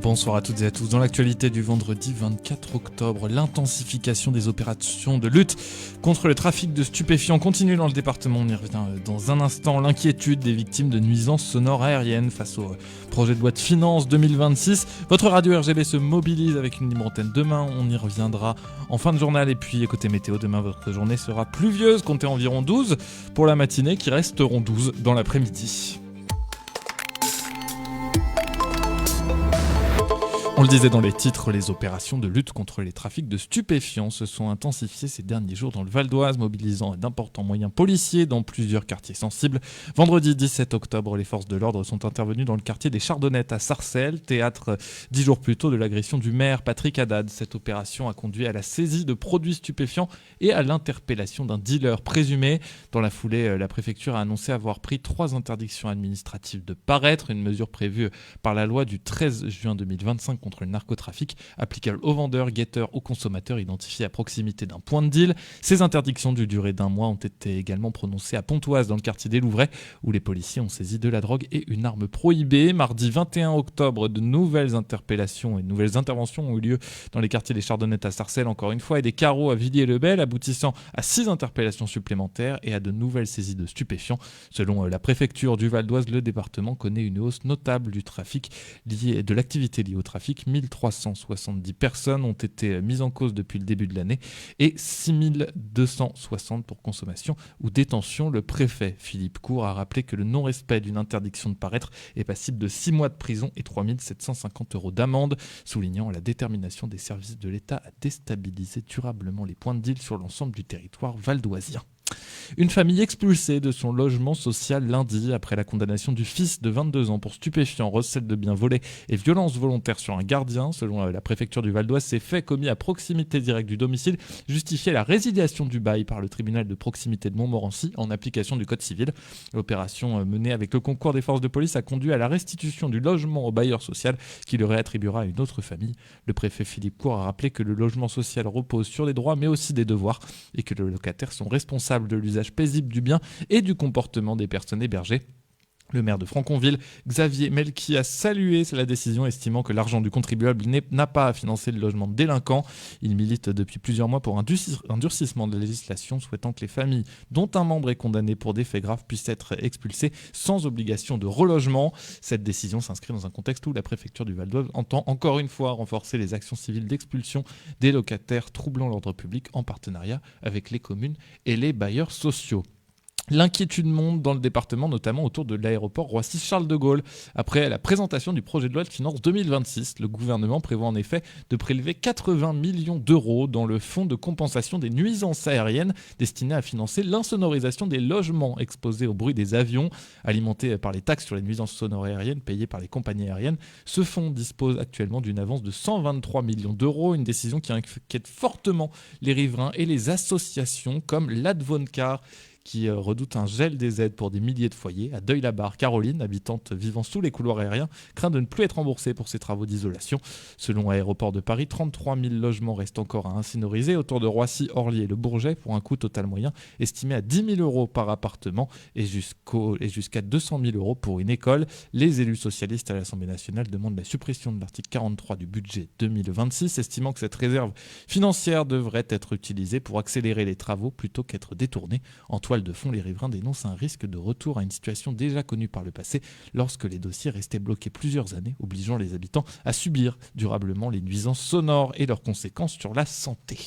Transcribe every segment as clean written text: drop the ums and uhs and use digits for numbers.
Bonsoir à toutes et à tous. Dans l'actualité du vendredi 24 octobre, l'intensification des opérations de lutte contre le trafic de stupéfiants continue dans le département. On y revient dans un instant. L'inquiétude des victimes de nuisances sonores aériennes face au projet de loi de finances 2026. Votre radio RGB se mobilise avec une libre antenne demain. On y reviendra en fin de journal. Et puis côté météo, demain votre journée sera pluvieuse. Comptez environ 12 pour la matinée qui resteront 12 dans l'après-midi. On le disait dans les titres, les opérations de lutte contre les trafics de stupéfiants se sont intensifiées ces derniers jours dans le Val d'Oise, mobilisant d'importants moyens policiers dans plusieurs quartiers sensibles. Vendredi 17 octobre, les forces de l'ordre sont intervenues dans le quartier des Chardonnettes à Sarcelles, théâtre 10 jours plus tôt de l'agression du maire Patrick Haddad. Cette opération a conduit à la saisie de produits stupéfiants et à l'interpellation d'un dealer présumé. Dans la foulée, la préfecture a annoncé avoir pris 3 interdictions administratives de paraître, une mesure prévue par la loi du 13 juin 2025 contre le narcotrafic, applicable aux vendeurs, guetteurs ou consommateurs identifiés à proximité d'un point de deal. Ces interdictions d'une durée d'1 mois ont été également prononcées à Pontoise, dans le quartier des Louvrais, où les policiers ont saisi de la drogue et une arme prohibée. Mardi 21 octobre, de nouvelles interpellations et de nouvelles interventions ont eu lieu dans les quartiers des Chardonnettes à Sarcelles, encore une fois, et des Carreaux à Villiers-le-Bel, aboutissant à 6 interpellations supplémentaires et à de nouvelles saisies de stupéfiants. Selon la préfecture du Val d'Oise, le département connaît une hausse notable du trafic de l'activité liée au trafic. 1370 personnes ont été mises en cause depuis le début de l'année et 6260 pour consommation ou détention. Le préfet Philippe Cour a rappelé que le non-respect d'une interdiction de paraître est passible de 6 mois de prison et 3750 € d'amende, soulignant la détermination des services de l'État à déstabiliser durablement les points de deal sur l'ensemble du territoire valdoisien. Une famille expulsée de son logement social lundi après la condamnation du fils de 22 ans pour stupéfiants, recel de biens volés et violence volontaire sur un gardien. Selon la préfecture du Val d'Oise, ces faits commis à proximité directe du domicile justifiaient la résiliation du bail par le tribunal de proximité de Montmorency en application du Code civil. L'opération menée avec le concours des forces de police a conduit à la restitution du logement au bailleur social qui le réattribuera à une autre famille. Le préfet Philippe Cour a rappelé que le logement social repose sur des droits mais aussi des devoirs et que les locataires sont responsables de l'usage paisible du bien et du comportement des personnes hébergées. Le maire de Franconville, Xavier Melki, a salué la décision, estimant que l'argent du contribuable n'a pas à financer le logement de délinquants. Il milite depuis plusieurs mois pour un durcissement de la législation, souhaitant que les familles dont un membre est condamné pour des faits graves puissent être expulsées sans obligation de relogement. Cette décision s'inscrit dans un contexte où la préfecture du Val d'Oise entend encore une fois renforcer les actions civiles d'expulsion des locataires troublant l'ordre public en partenariat avec les communes et les bailleurs sociaux. L'inquiétude monte dans le département, notamment autour de l'aéroport Roissy-Charles de Gaulle. Après la présentation du projet de loi de finances 2026, le gouvernement prévoit en effet de prélever 80 millions d'euros dans le fonds de compensation des nuisances aériennes destiné à financer l'insonorisation des logements exposés au bruit des avions, alimentés par les taxes sur les nuisances sonores aériennes payées par les compagnies aériennes. Ce fonds dispose actuellement d'une avance de 123 millions d'euros, une décision qui inquiète fortement les riverains et les associations comme l'Advoncar, qui redoute un gel des aides pour des milliers de foyers. À Deuil-la-Barre, Caroline, habitante vivant sous les couloirs aériens, craint de ne plus être remboursée pour ses travaux d'isolation. Selon Aéroport de Paris, 33 000 logements restent encore à insonoriser autour de Roissy, Orly et Le Bourget pour un coût total moyen estimé à 10 000 € par appartement et jusqu'à 200 000 € pour une école. Les élus socialistes à l'Assemblée nationale demandent la suppression de l'article 43 du budget 2026, estimant que cette réserve financière devrait être utilisée pour accélérer les travaux plutôt qu'être détournée. En toile de fond, les riverains dénoncent un risque de retour à une situation déjà connue par le passé lorsque les dossiers restaient bloqués plusieurs années, obligeant les habitants à subir durablement les nuisances sonores et leurs conséquences sur la santé.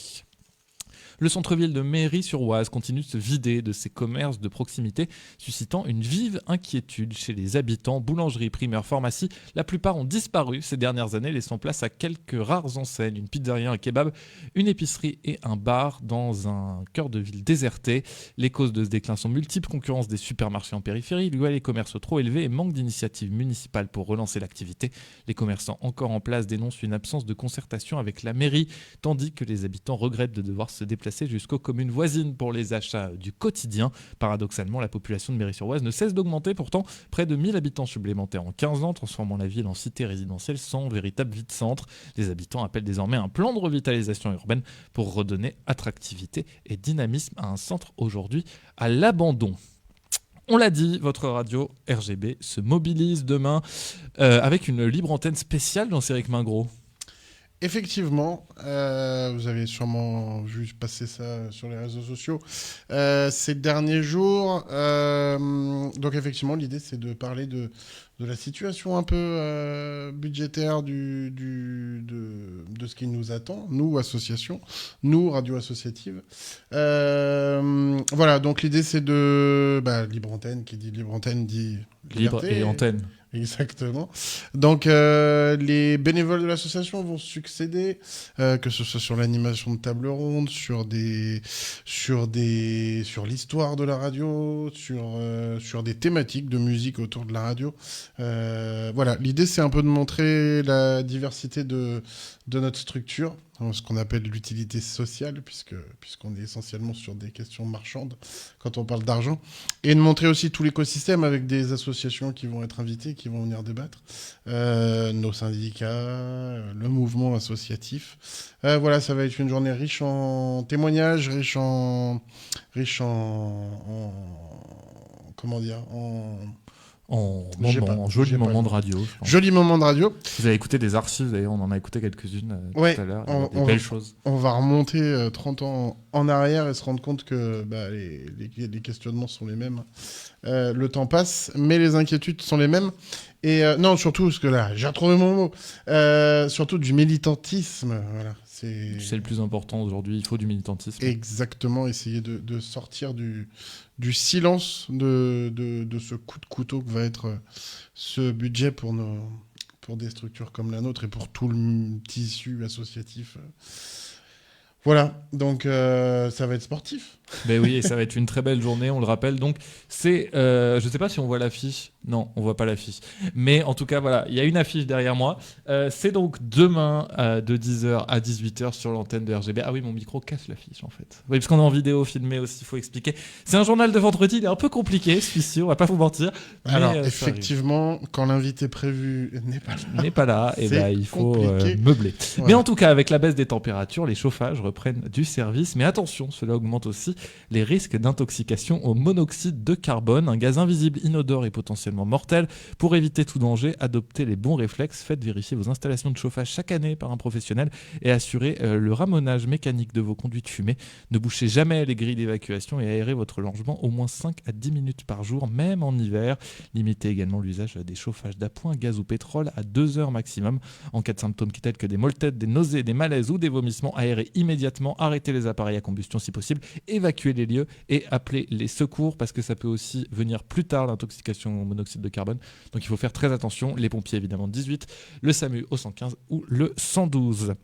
Le centre-ville de Méry-sur-Oise continue de se vider de ses commerces de proximité, suscitant une vive inquiétude chez les habitants. Boulangeries, primeurs, pharmacies, la plupart ont disparu ces dernières années, laissant place à quelques rares enseignes, une pizzeria, un kebab, une épicerie et un bar dans un cœur de ville déserté. Les causes de ce déclin sont multiples: concurrence des supermarchés en périphérie, loyer commerces trop élevés et manque d'initiatives municipales pour relancer l'activité. Les commerçants encore en place dénoncent une absence de concertation avec la mairie, tandis que les habitants regrettent de devoir se déplacer jusqu'aux communes voisines pour les achats du quotidien. Paradoxalement, la population de Méry-sur-Oise ne cesse d'augmenter, pourtant près de 1000 habitants supplémentaires en 15 ans, transformant la ville en cité résidentielle sans véritable vie-de-centre. Les habitants appellent désormais un plan de revitalisation urbaine pour redonner attractivité et dynamisme à un centre aujourd'hui à l'abandon. On l'a dit, votre radio RGB se mobilise demain avec une libre antenne spéciale dans Céric Mingros. Effectivement, vous avez sûrement vu passer ça sur les réseaux sociaux ces derniers jours. Donc effectivement, l'idée c'est de parler de la situation un peu budgétaire de ce qui nous attend, nous associations, nous radio associative. Voilà, donc l'idée c'est de libre antenne, qui dit libre antenne dit liberté. Libre et antenne. Exactement. Donc les bénévoles de l'association vont succéder, que ce soit sur l'animation de table ronde, sur l'histoire de la radio, sur des thématiques de musique autour de la radio. Voilà, l'idée c'est un peu de montrer la diversité de notre structure, ce qu'on appelle l'utilité sociale, puisqu'on est essentiellement sur des questions marchandes quand on parle d'argent, et de montrer aussi tout l'écosystème avec des associations qui vont être invitées, qui vont venir débattre, nos syndicats, le mouvement associatif. Voilà, ça va être une journée riche en témoignages, riche en comment dire, joli moment de radio. Joli moment de radio. Vous avez écouté des archives, d'ailleurs, on en a écouté quelques-unes tout à l'heure. Des belles choses. On va remonter 30 ans en arrière et se rendre compte que les questionnements sont les mêmes. Le temps passe, mais les inquiétudes sont les mêmes. Et non, surtout, parce que là, j'ai retrouvé mon mot. Surtout du militantisme. Voilà. C'est le plus important aujourd'hui, il faut du militantisme. Exactement, essayer de sortir du silence de ce coup de couteau que va être ce budget pour des structures comme la nôtre et pour tout le tissu associatif. Voilà, donc ça va être sportif. Ben oui, et ça va être une très belle journée, on le rappelle. Donc c'est, je sais pas si on voit l'affiche. Non, on voit pas l'affiche. Mais en tout cas, voilà, il y a une affiche derrière moi. C'est donc demain de 10h à 18h sur l'antenne de RGB. Ah oui, mon micro cache l'affiche en fait. Oui, parce qu'on est en vidéo filmé aussi, il faut expliquer. C'est un journal de vendredi, il est un peu compliqué, celui-ci, on va pas vous mentir. Alors effectivement, quand l'invité prévu n'est pas là, et il faut meubler. Ouais. Mais en tout cas, avec la baisse des températures, les chauffages reprennent du service. Mais attention, cela augmente aussi les risques d'intoxication au monoxyde de carbone, un gaz invisible, inodore et potentiellement mortel. Pour éviter tout danger, adoptez les bons réflexes, faites vérifier vos installations de chauffage chaque année par un professionnel et assurez le ramonage mécanique de vos conduites fumées. Ne bouchez jamais les grilles d'évacuation et aérez votre logement au moins 5 à 10 minutes par jour, même en hiver. Limitez également l'usage des chauffages d'appoint, gaz ou pétrole à 2 heures maximum. En cas de symptômes tels que des maux de tête, des nausées, des malaises ou des vomissements, aérez immédiatement, arrêtez les appareils à combustion si possible, évacuez les lieux et appelez les secours parce que ça peut aussi venir plus tard, l'intoxication au monoxyde de carbone. Donc il faut faire très attention. Les pompiers évidemment 18, le SAMU au 115 ou le 112.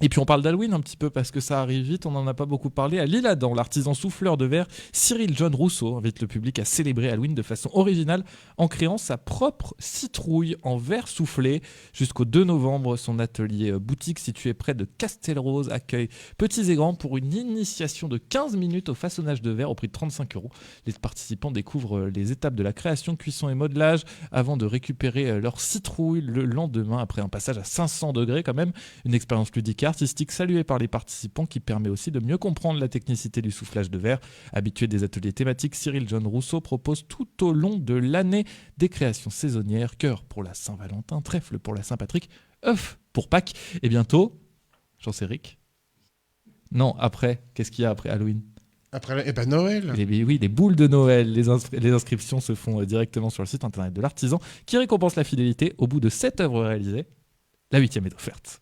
Et puis on parle d'Halloween un petit peu parce que ça arrive vite, on n'en a pas beaucoup parlé. À l'Isle-Adam, l'artisan souffleur de verre Cyril John Rousseau invite le public à célébrer Halloween de façon originale en créant sa propre citrouille en verre soufflé. Jusqu'au 2 novembre, son atelier boutique situé près de Castelrose accueille petits et grands pour une initiation de 15 minutes au façonnage de verre au prix de 35 €. Les participants découvrent les étapes de la création, cuisson et modelage avant de récupérer leur citrouille le lendemain après un passage à 500 degrés quand même. Une expérience ludique artistique saluée par les participants qui permet aussi de mieux comprendre la technicité du soufflage de verre. Habitué des ateliers thématiques, Cyril John Rousseau propose tout au long de l'année des créations saisonnières, cœur pour la Saint-Valentin, trèfle pour la Saint-Patrick, œuf pour Pâques et bientôt, Jean-Céric. Non, après, qu'est-ce qu'il y a après Halloween ? Après, Noël. Oui, les boules de Noël. Les inscriptions se font directement sur le site internet de l'artisan qui récompense la fidélité. Au bout de 7 œuvres réalisées, la 8e est offerte.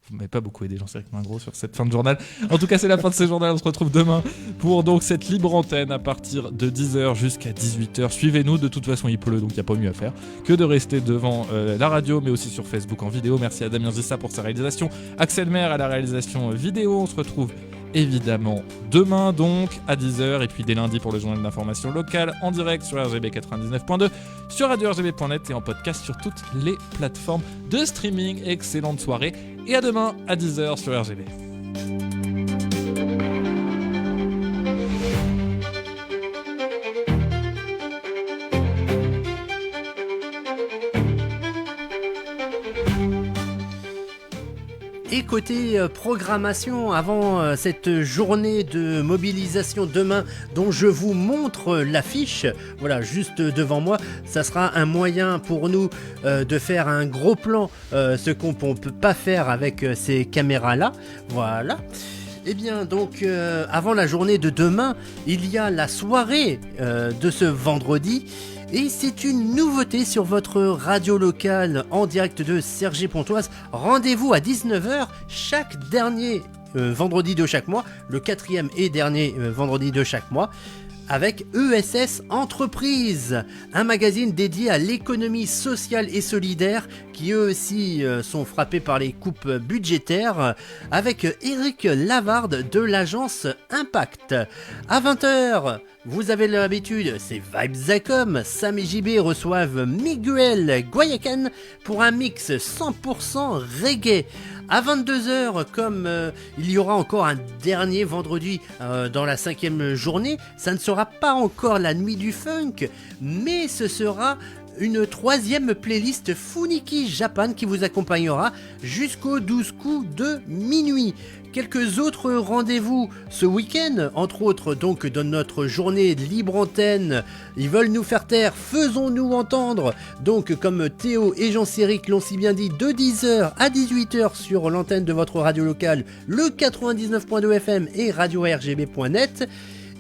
Vous ne m'avez pas beaucoup aidé, Jean-Céric Mingros, sur cette fin de journal. En tout cas, c'est la fin de ce journal. On se retrouve demain pour donc cette libre antenne à partir de 10h jusqu'à 18h. Suivez-nous, de toute façon, il pleut, donc il n'y a pas mieux à faire que de rester devant la radio, mais aussi sur Facebook en vidéo. Merci à Damien Zissa pour sa réalisation. Axel Maire à la réalisation vidéo. On se retrouve évidemment demain donc à 10h et puis dès lundi pour le journal d'information locale en direct sur RGB 99.2, sur radio-rgb.net et en podcast sur toutes les plateformes de streaming. Excellente soirée et à demain à 10h sur RGB. Et côté programmation, avant cette journée de mobilisation demain dont je vous montre l'affiche, voilà, juste devant moi, ça sera un moyen pour nous de faire un gros plan, ce qu'on ne peut pas faire avec ces caméras-là, voilà. Eh bien donc avant la journée de demain, il y a la soirée de ce vendredi. Et c'est une nouveauté sur votre radio locale en direct de Cergy-Pontoise. Rendez-vous à 19h chaque dernier vendredi de chaque mois, le 4e et dernier vendredi de chaque mois, avec ESS Entreprise, un magazine dédié à l'économie sociale et solidaire qui eux aussi sont frappés par les coupes budgétaires, avec Eric Lavarde de l'agence Impact. À 20h, vous avez l'habitude, c'est Vibes.com, Sam et JB reçoivent Miguel Guayacan pour un mix 100% reggae. À 22h, comme il y aura encore un dernier vendredi dans la 5e journée, ça ne sera pas encore la nuit du funk, mais ce sera une 3e playlist Funiki Japan qui vous accompagnera jusqu'au 12 coups de minuit. Quelques autres rendez-vous ce week-end, entre autres donc dans notre journée de libre antenne. Ils veulent nous faire taire, faisons-nous entendre. Donc comme Théo et Jean-Céric l'ont si bien dit, de 10h à 18h sur l'antenne de votre radio locale, le 99.2 FM et radio-rgb.net.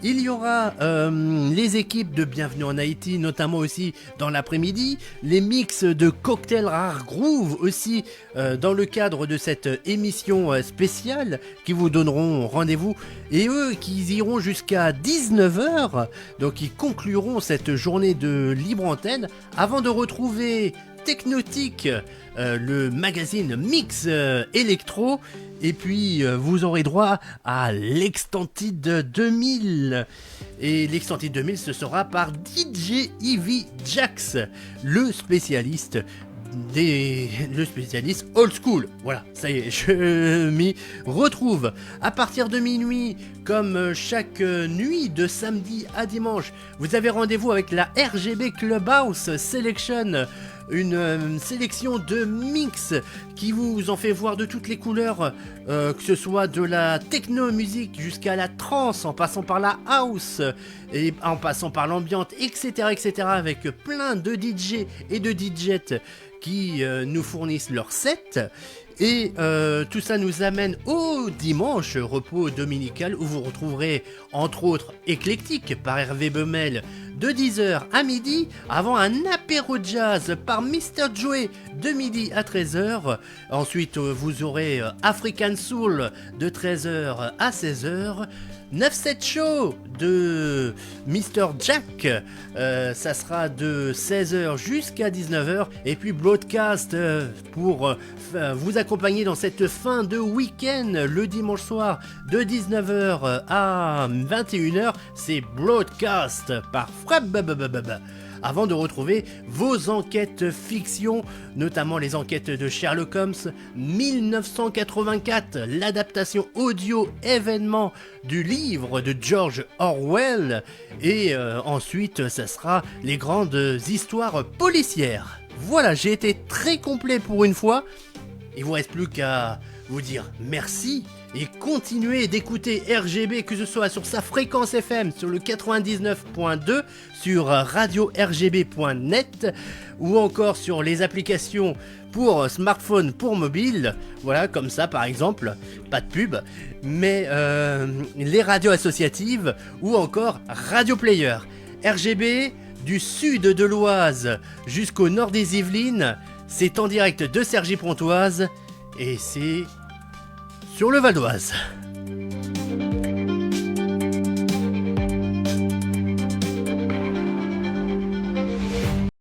Il y aura les équipes de Bienvenue en Haïti, notamment aussi dans l'après-midi, les mix de Cocktail Rare Groove aussi dans le cadre de cette émission spéciale qui vous donneront rendez-vous, et eux qui iront jusqu'à 19h, donc ils concluront cette journée de libre antenne avant de retrouver Technotique, le magazine Mix Electro, et puis vous aurez droit à l'Extended 2000. Et l'Extended 2000, ce sera par DJ Ivy Jax, le spécialiste old school. Voilà, ça y est, je m'y retrouve. À partir de minuit, comme chaque nuit de samedi à dimanche, vous avez rendez-vous avec la RGB Clubhouse Selection, une sélection de mix qui vous en fait voir de toutes les couleurs, que ce soit de la techno-musique jusqu'à la trance, en passant par la house et en passant par l'ambiance, etc., avec plein de DJ et de DJs qui nous fournissent leur set. Et tout ça nous amène au dimanche, repos dominical, où vous retrouverez entre autres Éclectique par Hervé Bemel de 10h à midi, avant un apéro jazz par Mr. Joey de midi à 13h. Ensuite vous aurez African Soul de 13h à 16h. 9-7 Show de Mr. Jack, ça sera de 16h jusqu'à 19h. Et puis Broadcast pour vous accompagner dans cette fin de week-end le dimanche soir de 19h à 21h. C'est Broadcast par Frabbabababa. Avant de retrouver vos enquêtes fiction, notamment les enquêtes de Sherlock Holmes 1984, l'adaptation audio événement du livre de George Orwell, et ensuite ça sera les grandes histoires policières. Voilà, j'ai été très complet pour une fois. Il vous reste plus qu'à vous dire merci et continuez d'écouter RGB, que ce soit sur sa fréquence FM, sur le 99.2, sur radio-rgb.net, ou encore sur les applications pour smartphone, pour mobile, voilà, comme ça par exemple, pas de pub, mais les radios associatives, ou encore Radio Player. RGB, du sud de l'Oise jusqu'au nord des Yvelines, c'est en direct de Cergy-Pontoise, et c'est sur le Val d'Oise.